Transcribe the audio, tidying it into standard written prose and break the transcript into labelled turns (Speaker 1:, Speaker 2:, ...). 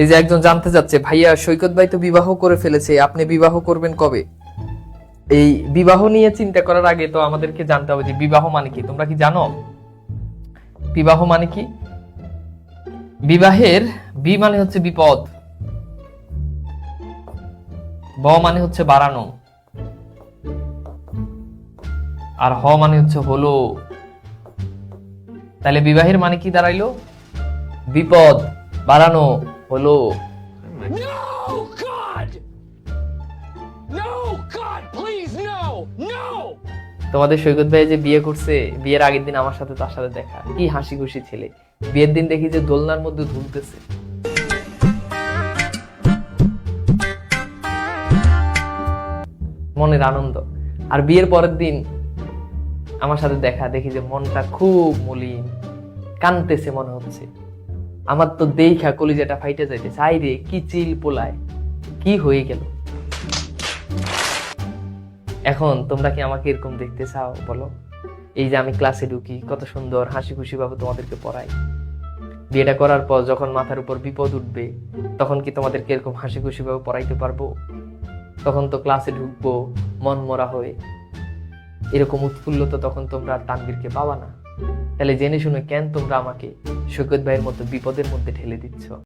Speaker 1: এই যে একজন জানতে চাচ্ছে, ভাইয়া সৈকত ভাই তো বিবাহ করে ফেলেছে, আপনি বিবাহ করবেন কবে? এই বিবাহ নিয়ে চিন্তা করার আগে তো আমাদেরকে জানতে হবে যে বিবাহ মানে কি। তোমরা কি জানো বিবাহ মানে কি? বিবাহের বি মানে হচ্ছে বিপদ, ব মানে হচ্ছে বাড়ানো, আর হ মানে হচ্ছে হলো। তাহলে বিবাহের মানে কি দাঁড়াইলো? বিপদ, বাড়ানো, হলো।
Speaker 2: No, God! No, God, please, no! No!
Speaker 1: তোমাদের সৈকত ভাই যে বিয়ে করছে, বিয়ের আগের দিন আমার সাথে তার সাথে দেখা, কি হাসি খুশি ছেলে। বিয়ের দিন দেখি যে দোলনার মধ্যে ঝুলতেছে। মনের আনন্দ। আর বিয়ের পরের দিন আমার সাথে দেখা, দেখি যে মনটা খুব মলিন, কানতেছে মনে হচ্ছে। আমার তো দেখা কলিজাটা ফাইটে যাইতেছে। আই রে, কি চিল পোলায়, কি হয়ে গেল। এখন তোমরা কি আমাকে এরকম দেখতে চাও বলো? এই যে আমি ক্লাসে ঢুকি, কত সুন্দর হাসি খুশি ভাবে তোমাদেরকে পড়াই। বিয়েটা করার পর যখন মাথার উপর বিপদ উঠবে, তখন কি তোমাদেরকে এরকম হাসি খুশি ভাবে পড়াইতে পারবো? তখন তো ক্লাসে ঢুকবো মন মরা হয়ে। এরকম উৎফুল্ল তো তখন তোমরা তানভীরকে পাবা না। তাহলে জেনে শুনে কেন তোমরা আমাকে সৈকত ভাইয়ের মতো বিপদের মধ্যে ঠেলে দিচ্ছ?